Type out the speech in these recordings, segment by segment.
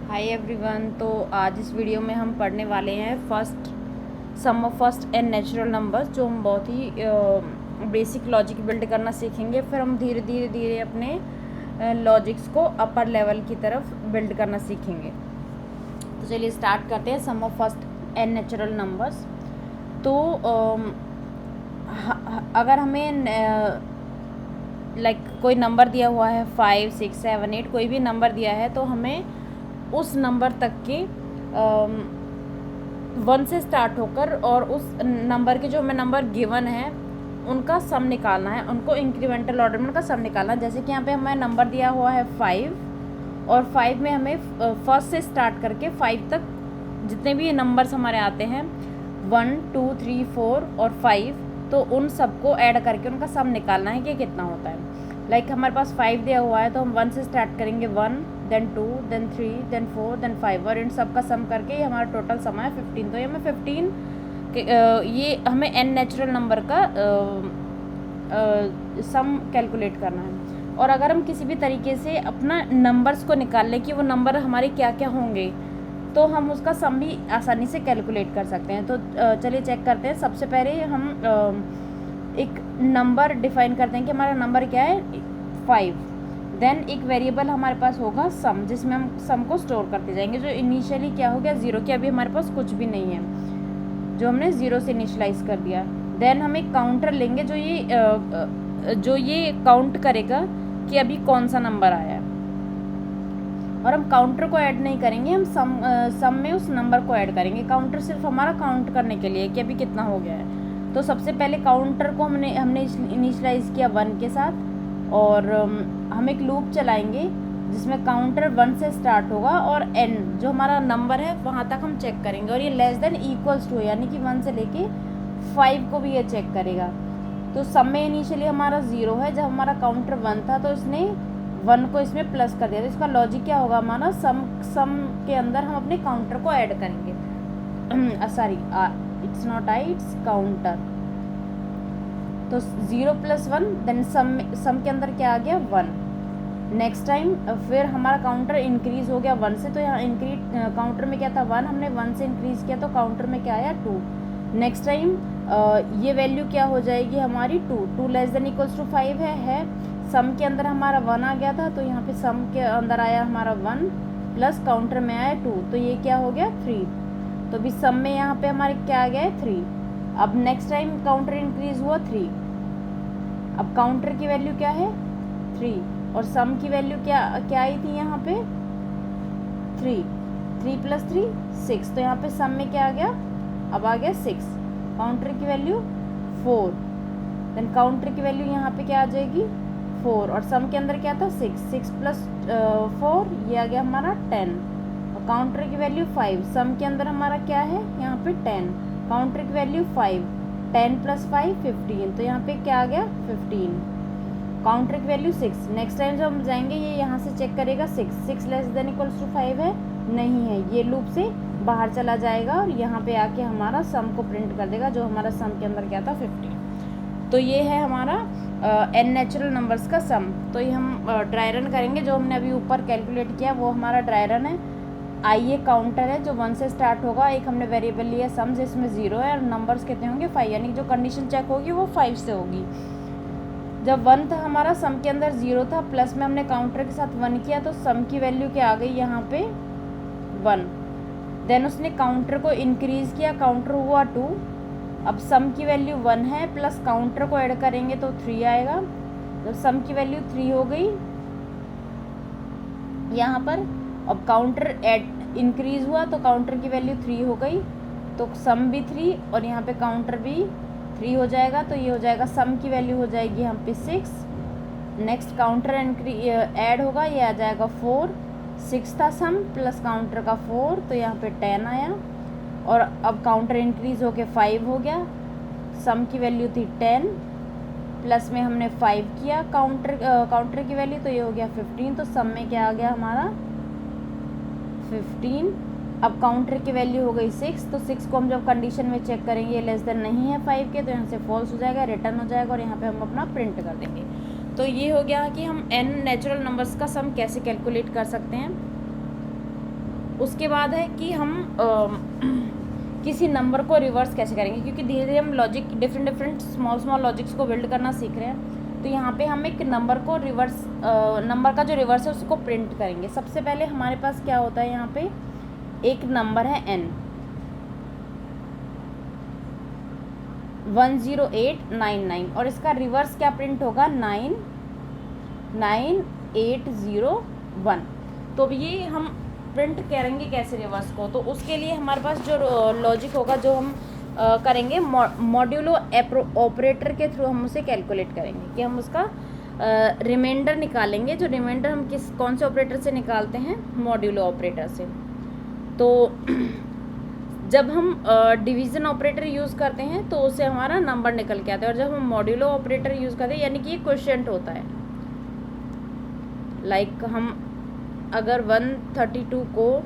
Hi everyone. तो आज इस वीडियो में हम पढ़ने वाले हैं sum of first N natural numbers, जो हम बहुत ही बेसिक लॉजिक बिल्ड करना सीखेंगे। फिर हम धीरे धीरे धीरे अपने लॉजिक्स को अपर लेवल की तरफ बिल्ड करना सीखेंगे। तो चलिए स्टार्ट करते हैं sum of first N natural numbers. तो अगर हमें कोई नंबर दिया हुआ है 5, 6, 7, 8 कोई भी नंबर दिया है, तो हमें उस नंबर तक के 1 से स्टार्ट होकर और उस नंबर के जो हमें नंबर गिवन है उनका सम निकालना है, उनको इंक्रीमेंटल ऑर्डर में उनका सम निकालना है। जैसे कि यहाँ पे हमें नंबर दिया हुआ है 5 और 5 में हमें फर्स्ट से स्टार्ट करके 5 तक जितने भी नंबर्स हमारे आते हैं 1, 2, 3, 4 और 5, तो उन सबको ऐड करके उनका सम निकालना है कि कितना होता है। हमारे पास 5 दिया हुआ है तो हम 1 से स्टार्ट करेंगे, 1, देन 2, देन 3, देन 4, देन 5 और इन सब का सम करके ये हमारा टोटल सम है 15। तो ये हमें 15 ये हमें n नेचुरल नंबर का सम कैलकुलेट करना है। और अगर हम किसी भी तरीके से अपना नंबर्स को निकाल लें कि वो नंबर हमारे क्या क्या होंगे, तो हम उसका सम भी आसानी से कैलकुलेट कर सकते हैं। तो चलिए चेक करते हैं। सबसे पहले हम एक नंबर डिफाइन करते हैं कि हमारा नंबर क्या है, 5। देन एक वेरिएबल हमारे पास होगा सम, जिसमें हम सम को स्टोर करते जाएंगे। जो इनिशियली क्या हो गया, 0 के, अभी हमारे पास कुछ भी नहीं है, जो हमने 0 से इनिशलाइज कर दिया। देन हम एक काउंटर लेंगे जो ये काउंट करेगा कि अभी कौन सा नंबर आया है, और हम काउंटर को ऐड नहीं करेंगे, हम सम में उस नंबर को ऐड करेंगे। काउंटर सिर्फ हमारा काउंट करने के लिए कि अभी कितना हो गया है। तो सबसे पहले काउंटर को हमने इनिशलाइज किया 1 के साथ, और हम एक लूप चलाएंगे जिसमें काउंटर 1 से स्टार्ट होगा और n जो हमारा नंबर है वहाँ तक हम चेक करेंगे, और ये लेस देन इक्वल्स टू, यानी कि 1 से लेके 5 को भी ये चेक करेगा। तो सम में इनिशियली हमारा 0 है, जब हमारा काउंटर 1 था तो इसने 1 को इसमें प्लस कर दिया। तो इसका लॉजिक क्या होगा, हमारा सम के अंदर हम अपने काउंटर को ऐड करेंगे। Sorry, it's not I, it's counter. तो 0 + 1, देन सम के अंदर क्या आ गया, 1। नेक्स्ट टाइम फिर हमारा काउंटर इंक्रीज हो गया 1 से, तो यहाँ काउंटर में क्या था, 1, हमने 1 से इंक्रीज किया तो काउंटर में क्या आया, 2। नेक्स्ट टाइम ये वैल्यू क्या हो जाएगी हमारी, 2 लेस देन इक्वल्स टू 5 है। सम के अंदर हमारा 1 आ गया था, तो यहाँ पे सम के अंदर आया हमारा 1 प्लस काउंटर में आया 2, तो ये क्या हो गया, 3। तो अभी सम में यहाँ पे हमारे क्या आ गया है, 3। अब नेक्स्ट टाइम काउंटर इंक्रीज हुआ 3, अब काउंटर की वैल्यू क्या है, 3, और सम की वैल्यू क्या आई थी यहाँ पे, 3 + 3 6, तो यहाँ पे सम में क्या आ गया, अब आ गया 6। काउंटर की वैल्यू 4, देन काउंटर की वैल्यू यहाँ पे क्या आ जाएगी, 4, और सम के अंदर क्या था, 6 + 4, ये आ गया हमारा 10, और काउंटर की वैल्यू 5। सम के अंदर हमारा क्या है यहाँ पे 10, काउंटर की वैल्यू 5, 10 + 5 15, तो यहाँ पे क्या आ गया, 15। काउंटर की वैल्यू 6। नेक्स्ट टाइम जब हम जाएंगे ये यहाँ से चेक करेगा 6 लेस देन इक्वल्स टू 5 है, नहीं है, ये लूप से बाहर चला जाएगा और यहाँ पे आके हमारा सम को प्रिंट कर देगा, जो हमारा सम के अंदर क्या था, 15। तो ये है हमारा n नेचुरल नंबर्स का सम। तो ये हम ड्राई रन करेंगे, जो हमने अभी ऊपर कैलकुलेट किया वो हमारा ड्राई रन है। ये काउंटर है जो 1 से स्टार्ट होगा, एक हमने वेरिएबल लिया सम जिसमें 0 है, और नंबर्स कितने होंगे, 5, यानी जो कंडीशन चेक होगी वो 5 से होगी। जब 1 था हमारा, सम के अंदर 0 था, प्लस में हमने काउंटर के साथ 1 किया, तो सम की वैल्यू क्या आ गई यहाँ पे, 1। देन उसने काउंटर को इंक्रीज़ किया, काउंटर हुआ 2, अब सम की वैल्यू 1 है, प्लस काउंटर को ऐड करेंगे तो 3 आएगा, तो सम की वैल्यू 3 हो गई यहाँ पर। अब काउंटर इंक्रीज़ हुआ तो काउंटर की वैल्यू 3 हो गई, तो सम भी 3 और यहाँ पे काउंटर भी 3 हो जाएगा, तो ये हो जाएगा, सम की वैल्यू हो जाएगी यहाँ पे 6। नेक्स्ट काउंटर ऐड होगा, ये आ जाएगा 4, 6 था सम प्लस काउंटर का 4, तो यहाँ पे 10 आया, और अब काउंटर इंक्रीज़ होके 5 हो गया, सम की वैल्यू थी 10, प्लस में हमने 5 किया काउंटर की वैल्यू, तो ये हो गया 15। तो सम में क्या आ गया हमारा, 15। अब काउंटर की वैल्यू हो गई 6, तो 6 को हम जब कंडीशन में चेक करेंगे ये लेस देन नहीं है 5 के, तो यहाँ से फॉल्स हो जाएगा, रिटर्न हो जाएगा, और यहाँ पे हम अपना प्रिंट कर देंगे। तो ये हो गया कि हम n नेचुरल नंबर्स का सम कैसे कैलकुलेट कर सकते हैं। उसके बाद है कि हम किसी नंबर को रिवर्स कैसे करेंगे, क्योंकि धीरे धीरे हम लॉजिक डिफरेंट स्मॉल लॉजिक्स को बिल्ड करना सीख रहे हैं। तो यहाँ पे हम एक नंबर को रिवर्स नंबर का जो रिवर्स है उसको प्रिंट करेंगे। सबसे पहले हमारे पास क्या होता है, यहाँ पे एक नंबर है n 10899 और इसका रिवर्स क्या प्रिंट होगा 99801। तो अब ये हम प्रिंट करेंगे कैसे रिवर्स को, तो उसके लिए हमारे पास जो लॉजिक होगा जो हम करेंगे मॉड्यूलो ऑपरेटर के थ्रू हम उसे कैलकुलेट करेंगे कि हम उसका रिमाइंडर निकालेंगे। जो रिमाइंडर हम कौन से ऑपरेटर से निकालते हैं, मॉड्यूलो ऑपरेटर से। तो जब हम डिवीज़न ऑपरेटर यूज़ करते हैं तो उससे हमारा नंबर निकल के आता है, और जब हम मॉड्यूलो ऑपरेटर यूज़ करते हैं यानी कि ये क्वोशिएंट होता है। लाइक हम अगर 132 को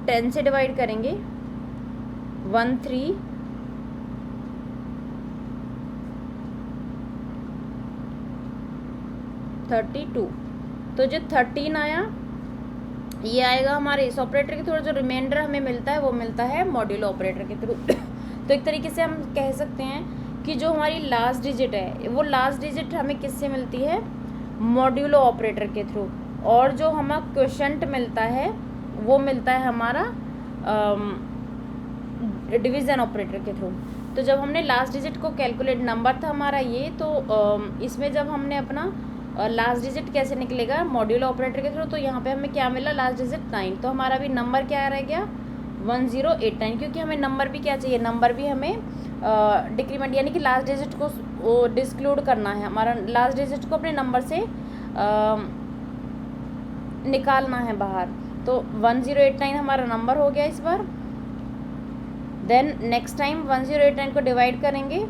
10 से डिवाइड करेंगे 1332, तो जो 13 आया ये आएगा हमारे इस ऑपरेटर के थ्रू। जो रिमाइंडर हमें मिलता है वो मिलता है मॉड्यूलो ऑपरेटर के थ्रू। तो एक तरीके से हम कह सकते हैं कि जो हमारी लास्ट डिजिट है वो लास्ट डिजिट हमें किससे मिलती है, मॉड्यूलो ऑपरेटर के थ्रू, और जो हमें क्वोशिएंट मिलता है वो मिलता है हमारा डिवीज़न ऑपरेटर के थ्रू। तो जब हमने लास्ट डिजिट को कैलकुलेट, नंबर था हमारा ये, तो इसमें जब हमने अपना लास्ट डिजिट कैसे निकलेगा मॉड्यूलो ऑपरेटर के थ्रू, तो यहाँ पे हमें क्या मिला, लास्ट डिजिट 9। तो हमारा भी नंबर क्या रह गया 1089, क्योंकि हमें नंबर भी क्या चाहिए, नंबर भी हमें डिक्रीमेंट यानी कि लास्ट डिजिट को डिस्क्लूड करना है, हमारा लास्ट डिजिट को अपने नंबर से निकालना है बाहर। तो 1089 हमारा नंबर हो गया इस बार। देन नेक्स्ट टाइम 1089 को डिवाइड करेंगे,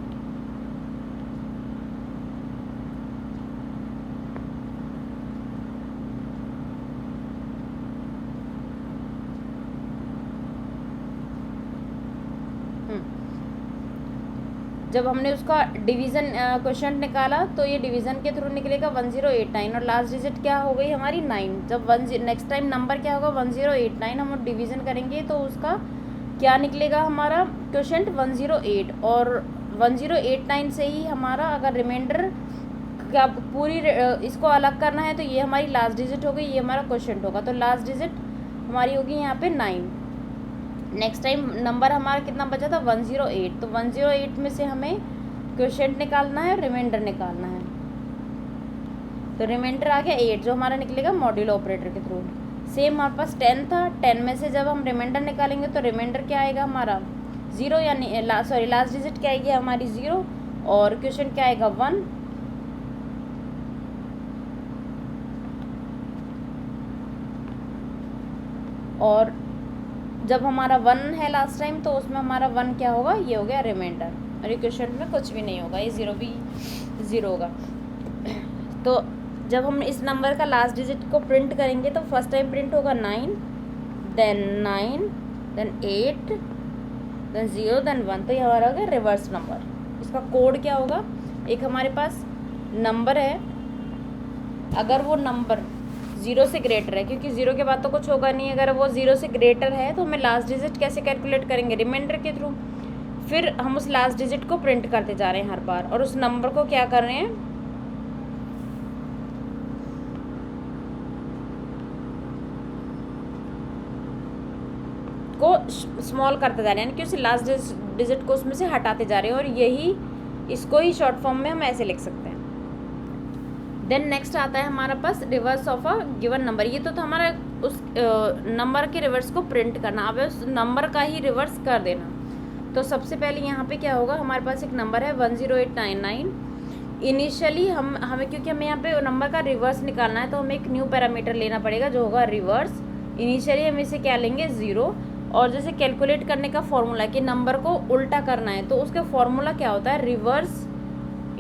जब हमने उसका डिवीज़न क्वोशिएंट निकाला तो ये डिवीज़न के थ्रू निकलेगा 1089, और लास्ट डिजिट क्या हो गई हमारी 9। जब नेक्स्ट टाइम नंबर क्या होगा 1089, हम डिवीज़न करेंगे तो उसका क्या निकलेगा हमारा क्वोशिएंट 108, और 1089 से ही हमारा अगर रिमाइंडर का पूरी इसको अलग करना है तो ये हमारी लास्ट डिजिट हो गई, ये हमारा क्वोशिएंट होगा। तो लास्ट डिजिट हमारी होगी यहाँ पे 9। नेक्स्ट टाइम नंबर हमारा कितना बचा था 108, तो 108 में से हमें क्वोशिएंट निकालना है और रिमाइंडर निकालना है। तो रिमाइंडर आ गया 8 जो हमारा निकलेगा मॉड्यूलो ऑपरेटर के थ्रू। सेम हमारे पास 10 था, 10 में से जब हम रिमाइंडर निकालेंगे तो रिमाइंडर क्या आएगा हमारा 0, यानी लास्ट डिजिट क्या आएगी हमारी 0, और क्वोशिएंट क्या आएगा 1। और जब हमारा 1 है लास्ट टाइम तो उसमें हमारा 1 क्या होगा, ये हो गया रिमाइंडर, और ये क्वोशिएंट में कुछ भी नहीं होगा, ये 0 भी 0 होगा। तो जब हम इस नंबर का लास्ट डिजिट को प्रिंट करेंगे तो फर्स्ट टाइम प्रिंट होगा 9, देन 8, देन 0, देन 1। तो ये हमारा हो गया रिवर्स नंबर। इसका कोड क्या होगा, एक हमारे पास नंबर है, अगर वो नंबर 0 से ग्रेटर है, क्योंकि 0 के बाद तो कुछ होगा नहीं, अगर वो 0 से ग्रेटर है तो हमें लास्ट डिजिट कैसे कैलकुलेट करेंगे, रिमाइंडर के थ्रू। फिर हम उस लास्ट डिजिट को प्रिंट करते जा रहे हैं हर बार, और उस नंबर को क्या कर रहे हैं, को स्मॉल करते जा रहे हैं, यानी कि उस लास्ट डिजिट को उसमें से हटाते जा रहे हैं, और यही इसको ही शॉर्ट फॉर्म में हम ऐसे लिख सकते हैं। देन नेक्स्ट आता है हमारा पास reverse of a given number. ये तो था हमारा उस नंबर के रिवर्स को प्रिंट करना, अब उस नंबर का ही रिवर्स कर देना। तो सबसे पहले यहाँ पे क्या होगा, हमारे पास एक नंबर है 10899। इनिशियली हमें क्योंकि हमें यहाँ पे नंबर का रिवर्स निकालना है तो हमें एक न्यू पैरामीटर लेना पड़ेगा जो होगा रिवर्स। इनिशियली हम इसे क्या लेंगे 0, और जैसे कैलकुलेट करने का फॉर्मूला कि नंबर को उल्टा करना है तो उसका फॉर्मूला क्या होता है, reverse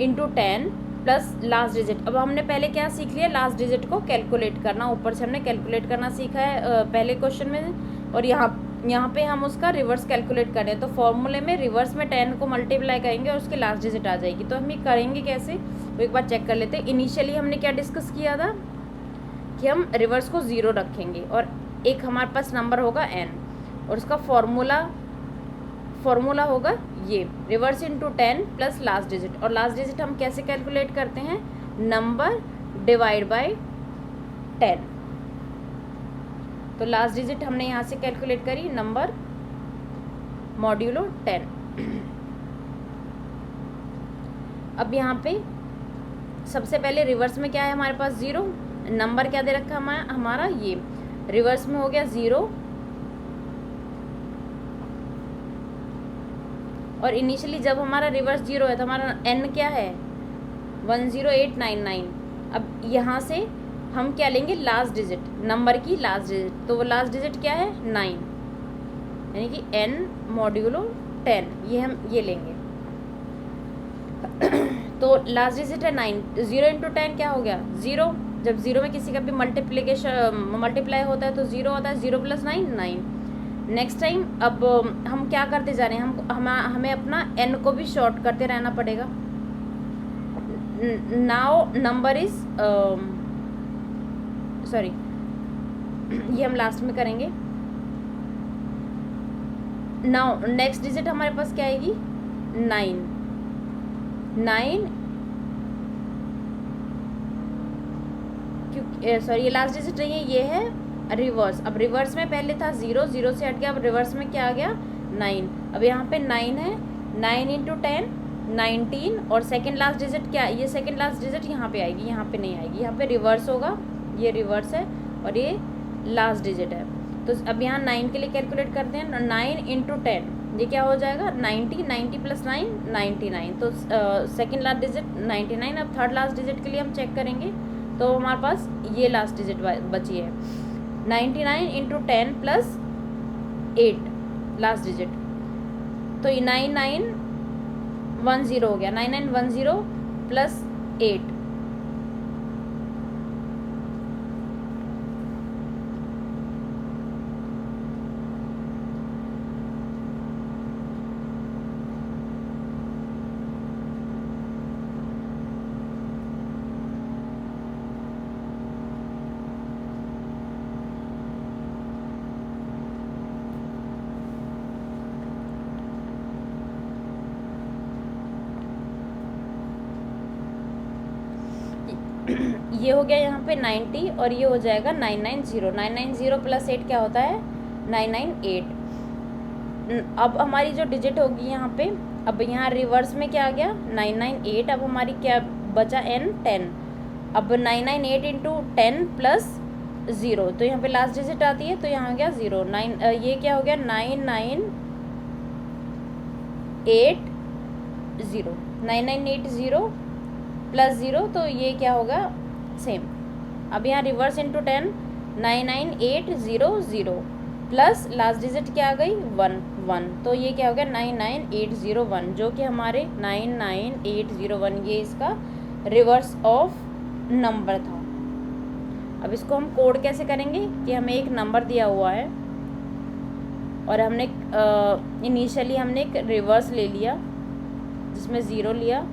into 10 plus last digit. अब हमने पहले क्या सीख लिया, लास्ट डिजिट को कैलकुलेट करना, ऊपर से हमने कैलकुलेट करना सीखा है पहले क्वेश्चन में, और यहाँ पे हम उसका रिवर्स कैलकुलेट करें तो फॉर्मूले में रिवर्स में 10 को मल्टीप्लाई करेंगे और उसकी लास्ट डिजिट आ जाएगी। तो हम ये करेंगे कैसे, वो एक बार चेक कर लेते हैं। इनिशियली हमने क्या डिस्कस किया था कि हम रिवर्स को 0 रखेंगे और एक हमारे पास नंबर होगा n और उसका फॉर्मूला होगा ये reverse into 10 plus last digit. और लास्ट डिजिट हम कैसे कैलकुलेट करते हैं, नंबर डिवाइड बाय 10। तो लास्ट डिजिट हमने यहाँ से कैलकुलेट करी नंबर मॉड्यूलो 10। अब यहाँ पे सबसे पहले रिवर्स में क्या है हमारे पास 0, नंबर क्या दे रखा है हमारा ये, रिवर्स में हो गया 0 और इनिशियली जब हमारा रिवर्स 0 है तो हमारा n क्या है 10899। अब यहाँ से हम क्या लेंगे, लास्ट डिजिट, नंबर की लास्ट डिजिट, तो वो लास्ट डिजिट क्या है 9, यानी कि n मॉड्यूलो 10, ये हम ये लेंगे। तो लास्ट डिजिट है 9, 0 इंटू 10 क्या हो गया 0, जब 0 में किसी का भी मल्टीप्लाई होता है तो 0 होता है, 0 प्लस 9 9। नेक्स्ट टाइम अब हम क्या करते जा रहे हैं, हमें अपना n को भी शॉर्ट करते रहना पड़ेगा। नाउ नंबर इज सॉरी ये हम लास्ट में करेंगे। नाउ नेक्स्ट डिजिट हमारे पास क्या आएगी 9 क्योंकि सॉरी ये लास्ट डिजिट नहीं है, ये है रिवर्स। अब रिवर्स में पहले था 0, 0 से हट गया, अब रिवर्स में क्या आ गया 9। अब यहाँ पे 9 है, 9 इंटू 10 19 और सेकेंड लास्ट डिजिट क्या, ये सेकेंड लास्ट डिजिट यहाँ पे आएगी, यहाँ पे नहीं आएगी, यहाँ पे रिवर्स होगा, ये रिवर्स है और ये लास्ट डिजिट है। तो अब यहाँ 9 के लिए कैलकुलेट करते हैं, 9 इंटू 10 ये क्या हो जाएगा 90, 90 प्लस 9 99। तो सेकेंड लास्ट डिजिट 99। अब थर्ड लास्ट डिजिट के लिए हम चेक करेंगे तो हमारे पास ये लास्ट डिजिट बची है 99 इंटू 10 प्लस 8 लास्ट डिजिट, तो ये 9910 हो गया, 9910 प्लस 8। ये हो गया यहाँ पे 90 और ये हो जाएगा 990। 990 प्लस 8 क्या होता है 998। अब हमारी जो डिजिट होगी यहाँ पे, अब यहाँ रिवर्स में क्या आ गया 998। अब हमारी क्या बचा n 10। अब 998 इंटू 10 प्लस 0, तो यहाँ पे लास्ट डिजिट आती है तो यहाँ आ गया 0 9, ये क्या हो गया 9980 प्लस 0, तो ये क्या होगा सेम। अब यहाँ reverse into 10 99800 plus last digit क्या आ गई 1 1, तो ये क्या हो गया 99801, जो कि हमारे 99801 ये इसका रिवर्स ऑफ नंबर था। अब इसको हम कोड कैसे करेंगे कि हमें एक नंबर दिया हुआ है और हमने इनिशियली हमने एक रिवर्स ले लिया जिसमें 0 लिया,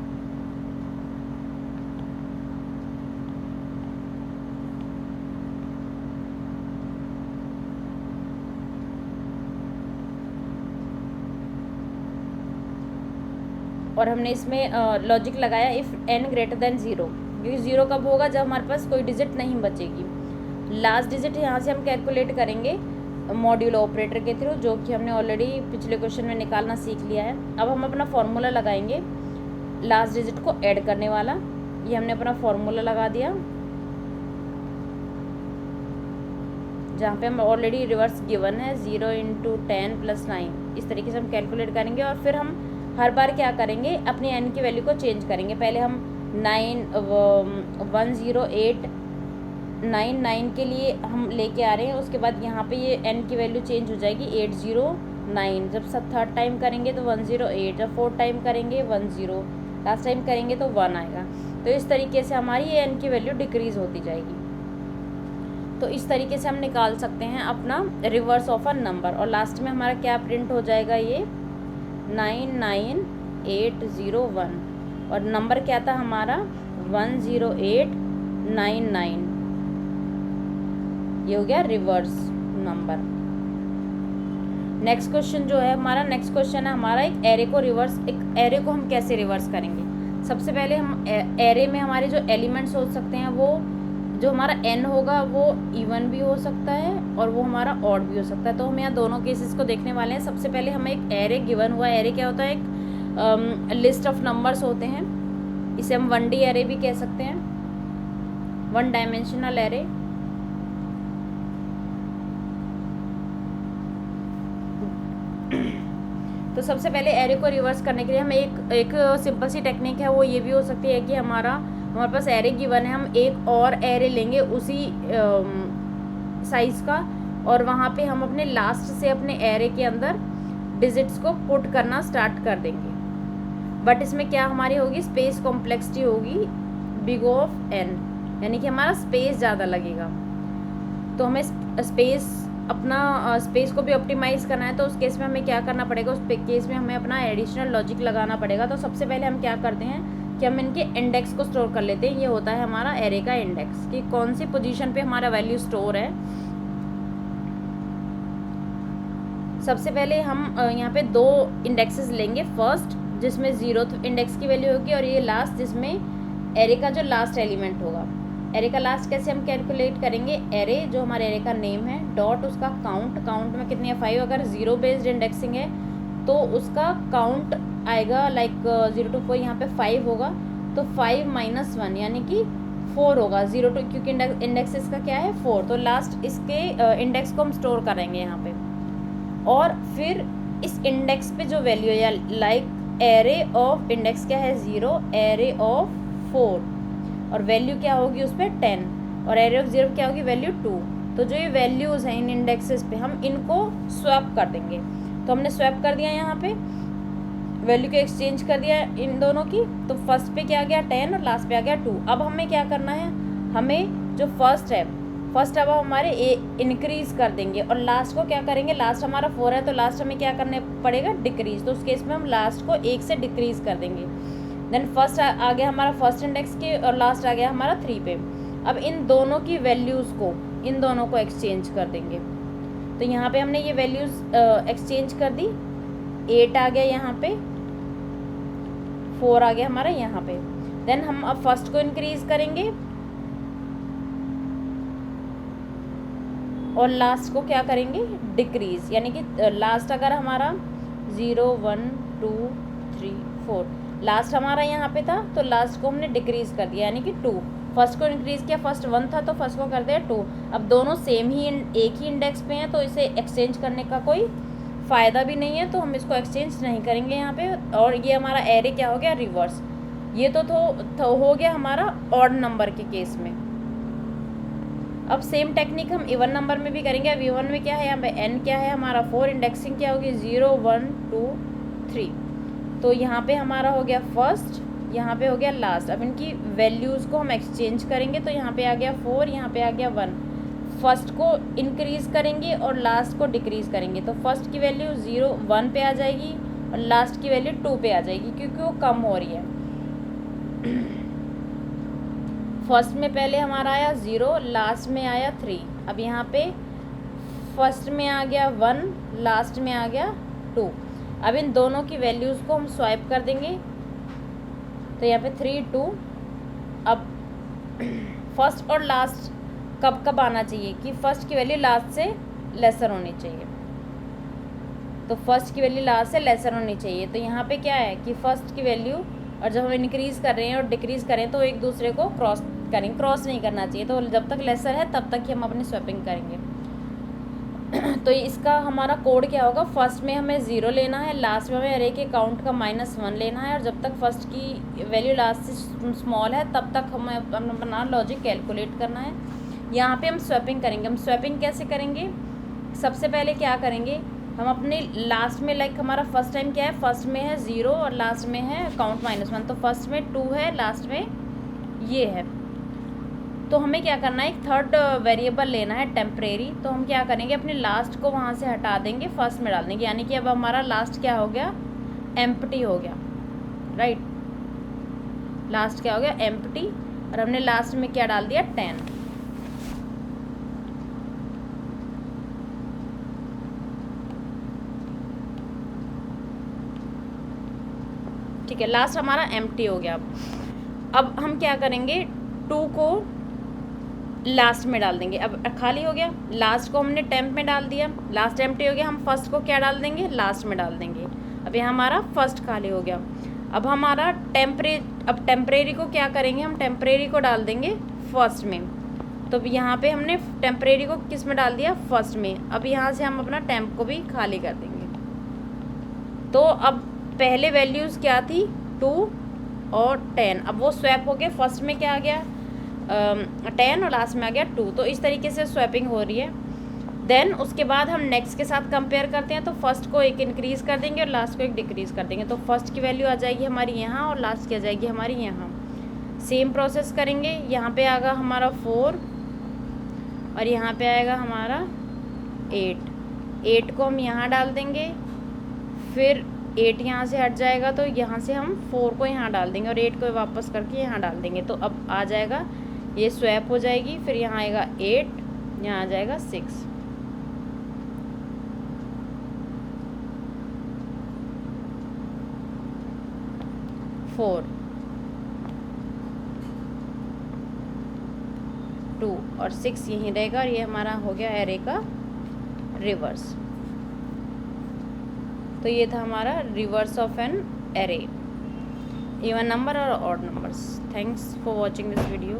और हमने इसमें लॉजिक लगाया इफ़ n ग्रेटर देन 0, क्योंकि 0 कब होगा जब हमारे पास कोई डिजिट नहीं बचेगी। लास्ट डिजिट यहाँ से हम कैलकुलेट करेंगे मॉड्यूल ऑपरेटर के थ्रू, जो कि हमने ऑलरेडी पिछले क्वेश्चन में निकालना सीख लिया है। अब हम अपना फॉर्मूला लगाएंगे लास्ट डिजिट को ऐड करने वाला, ये हमने अपना फॉर्मूला लगा दिया जहाँ पे हम ऑलरेडी रिवर्स गिवन है 0 इंटू 10 प्लस 9। इस तरीके से हम कैलकुलेट करेंगे और फिर हम हर बार क्या करेंगे अपनी n की वैल्यू को चेंज करेंगे। पहले हम 10899 के लिए हम लेके आ रहे हैं, उसके बाद यहाँ पे ये n की वैल्यू चेंज हो जाएगी 809। जब सब थर्ड टाइम करेंगे तो 108, जब फोर्थ टाइम करेंगे 10, लास्ट टाइम करेंगे तो 1 आएगा। तो इस तरीके से हमारी ये n की वैल्यू डिक्रीज होती जाएगी। तो इस तरीके से हम निकाल सकते हैं अपना रिवर्स ऑफ अ नंबर, और लास्ट में हमारा क्या प्रिंट हो जाएगा ये 99801, और नंबर क्या था हमारा 10899। ये हो गया रिवर्स नंबर। नेक्स्ट क्वेश्चन जो है हमारा, नेक्स्ट क्वेश्चन है हमारा एक एरे को रिवर्स, एक एरे को हम कैसे रिवर्स करेंगे। सबसे पहले हम एरे में हमारे जो एलिमेंट्स हो सकते हैं, वो जो हमारा n होगा वो इवन भी हो सकता है और वो हमारा ऑड भी हो सकता है। तो हम यहाँ दोनों केसेस को देखने वाले हैं। सबसे पहले हमें एक एरे गिवन हुआ, एरे क्या होता है, एक लिस्ट ऑफ नंबर्स होते हैं, इसे हम 1D एरे भी कह सकते हैं, 1 डायमेंशनल एरे। तो सबसे पहले एरे को रिवर्स करने के लिए हम एक सिंपल सी टेक्निक है, वो ये भी हो सकती है कि हमारे पास एरे गिवन है, हम एक और एरे लेंगे उसी साइज़ का, और वहाँ पे हम अपने लास्ट से अपने एरे के अंदर डिजिट्स को पुट करना स्टार्ट कर देंगे। बट इसमें क्या हमारी होगी, स्पेस कॉम्प्लेक्सिटी होगी बिग ऑफ n, यानी कि हमारा स्पेस ज़्यादा लगेगा। तो हमें स्पेस, अपना स्पेस को भी ऑप्टिमाइज़ करना है, तो उस केस में हमें क्या करना पड़ेगा, उस केस में हमें अपना एडिशनल लॉजिक लगाना पड़ेगा। तो सबसे पहले हम क्या करते हैं कि हम इनके इंडेक्स को स्टोर कर लेते हैं। ये होता है हमारा एरे का इंडेक्स, कि कौन सी पोजीशन पे हमारा वैल्यू स्टोर है। सबसे पहले हम यहाँ पे 2 इंडेक्सेस लेंगे, फर्स्ट जिसमें 0th इंडेक्स की वैल्यू होगी, और ये लास्ट जिसमें एरे का जो लास्ट एलिमेंट होगा। एरे का लास्ट कैसे हम कैलकुलेट करेंगे, एरे जो हमारे एरे का नेम है डॉट उसका काउंट में कितनी है 5, अगर 0 बेस्ड इंडेक्सिंग है तो उसका काउंट आएगा लाइक 0 to 4, यहाँ पे 5 होगा तो 5 - 1 यानी कि 4 होगा, 0 to, क्योंकि इंडेक्स इसका क्या है 4, तो लास्ट इसके इंडेक्स को हम स्टोर करेंगे यहाँ पे। और फिर इस इंडेक्स पे जो वैल्यू है, लाइक एरे ऑफ इंडेक्स क्या है 0, एरे ऑफ 4, और वैल्यू क्या होगी उस पर 10, और एरे ऑफ 0 क्या होगी वैल्यू 2। तो जो ये वैल्यूज़ हैं इन इंडेक्सेस पे हम इनको स्वैप कर देंगे। तो हमने स्वैप कर दिया यहाँ पे, वैल्यू को एक्सचेंज कर दिया इन दोनों की, तो फर्स्ट पे क्या आ गया 10 और लास्ट पे आ गया 2। अब हमें क्या करना है, हमें जो फर्स्ट है, फर्स्ट अब हमारे इंक्रीज़ कर देंगे, और लास्ट को क्या करेंगे, लास्ट हमारा 4 है तो लास्ट हमें क्या करने पड़ेगा, डिक्रीज़। तो उस केस में हम लास्ट को 1 से डिक्रीज़ कर देंगे। देन फर्स्ट आ गया हमारा फर्स्ट इंडेक्स के, और लास्ट आ गया हमारा 3 पे। अब इन दोनों की वैल्यूज़ को, इन दोनों को एक्सचेंज कर देंगे। तो यहाँ पे हमने ये वैल्यूज़ एक्सचेंज कर दी, 8 आ गया यहाँ पे, 4 आ गया हमारा यहाँ पे। देन हम अब फर्स्ट को इंक्रीज़ करेंगे और लास्ट को क्या करेंगे, डिक्रीज़, यानी कि लास्ट अगर हमारा 0 1 2 3 4 लास्ट हमारा यहाँ पे था, तो लास्ट को हमने डिक्रीज़ कर दिया यानी कि 2। फर्स्ट को इंक्रीज़ किया, फर्स्ट 1 था तो फर्स्ट को कर दिया 2। अब दोनों सेम ही एक ही इंडेक्स पे हैं, तो इसे एक्सचेंज करने का कोई फ़ायदा भी नहीं है, तो हम इसको एक्सचेंज नहीं करेंगे यहाँ पे। और ये हमारा एरे क्या हो गया, रिवर्स। ये तो हो गया हमारा ऑड नंबर के केस में। अब सेम टेक्निक हम इवन नंबर में भी करेंगे। अब इवन में क्या है, यहाँ पे n क्या है हमारा 4, इंडेक्सिंग क्या होगी 0 1 2 3। तो यहाँ पे हमारा हो गया फर्स्ट, यहाँ पे हो गया लास्ट। अब इनकी वैल्यूज़ को हम एक्सचेंज करेंगे, तो यहाँ पे आ गया 4, यहाँ पे आ गया 1। फर्स्ट को इंक्रीज़ करेंगे और लास्ट को डिक्रीज़ करेंगे, तो फर्स्ट की वैल्यू 0 1 पे आ जाएगी और लास्ट की वैल्यू 2 पे आ जाएगी, क्योंकि वो कम हो रही है। फर्स्ट में पहले हमारा आया 0, लास्ट में आया 3। अब यहाँ पे फर्स्ट में आ गया 1, लास्ट में आ गया 2। अब इन दोनों की वैल्यूज़ को हम स्वाइप कर देंगे, तो यहाँ पे 3 2। अब फर्स्ट और लास्ट कब आना चाहिए कि फर्स्ट की वैल्यू लास्ट से लेसर होनी चाहिए, तो फर्स्ट की वैल्यू लास्ट से लेसर होनी चाहिए। तो यहाँ पे क्या है कि फर्स्ट की वैल्यू, और जब हम इंक्रीज़ कर रहे हैं और डिक्रीज़ करें तो एक दूसरे को क्रॉस नहीं करना चाहिए, तो जब तक लेसर है तब तक ही हम अपनी स्वैपिंग करेंगे। तो इसका हमारा कोड क्या होगा, फर्स्ट में हमें 0 लेना है, लास्ट में हमें एरे के काउंट का -1 लेना है, और जब तक फर्स्ट की वैल्यू लास्ट से स्मॉल है तब तक हमें अपना लॉजिक कैलकुलेट करना है। यहाँ पे हम स्वैपिंग करेंगे। हम स्वैपिंग कैसे करेंगे, सबसे पहले क्या करेंगे, हम अपने लास्ट में लाइक हमारा फर्स्ट टाइम क्या है, फर्स्ट में है 0 और लास्ट में है काउंट -1, तो फर्स्ट में 2 है, लास्ट में ये है। तो हमें क्या करना है, एक थर्ड वेरिएबल लेना है टेम्परेरी। तो हम क्या करेंगे, अपने लास्ट को वहाँ से हटा देंगे, फर्स्ट में डाल देंगे, यानी कि अब हमारा लास्ट क्या हो गया, एम्प्टी हो गया, राइट। लास्ट क्या हो गया, एम्प्टी, और हमने लास्ट में क्या डाल दिया 10। ठीक है, लास्ट हमारा एम्प्टी हो गया। अब हम क्या करेंगे, 2 को लास्ट में डाल देंगे। अब खाली हो गया, लास्ट को हमने टेम्प में डाल दिया, लास्ट एम्प्टी हो गया, हम फर्स्ट को क्या डाल देंगे, लास्ट में डाल देंगे। अब यहाँ हमारा फर्स्ट खाली हो गया। अब हमारा टेम्परेरी को क्या करेंगे, हम टेम्परेरी को डाल देंगे फर्स्ट में। तो यहाँ पे हमने टेम्परेरी को किस में डाल दिया, फर्स्ट में। अब यहाँ से हम अपना टेम्प को भी खाली कर देंगे। तो अब पहले वैल्यूज़ क्या थी, 2 और 10, अब वो स्वैप हो गए। फर्स्ट में क्या आ गया, 10 और लास्ट में आ गया 2। तो इस तरीके से स्वैपिंग हो रही है। देन उसके बाद हम नेक्स्ट के साथ कंपेयर करते हैं। तो फर्स्ट को एक इंक्रीज़ कर देंगे और लास्ट को एक डिक्रीज़ कर देंगे। तो फर्स्ट की वैल्यू आ जाएगी हमारी यहाँ और लास्ट की आ जाएगी हमारी यहाँ। सेम प्रोसेस करेंगे, यहाँ पे आएगा हमारा 4 और यहाँ पे आएगा हमारा 8 को हम यहाँ डाल देंगे, फिर 8 यहाँ से हट जाएगा तो यहाँ से हम 4 को यहाँ डाल देंगे और 8 को वापस करके यहाँ डाल देंगे। तो अब आ जाएगा, ये स्वैप हो जाएगी। फिर यहाँ आएगा 8, यहाँ आ जाएगा 6। फोर 2 और 6 यहीं रहेगा और ये हमारा हो गया एरे का रिवर्स। तो ये था हमारा reverse of an array, even number और odd numbers. Thanks for watching this video.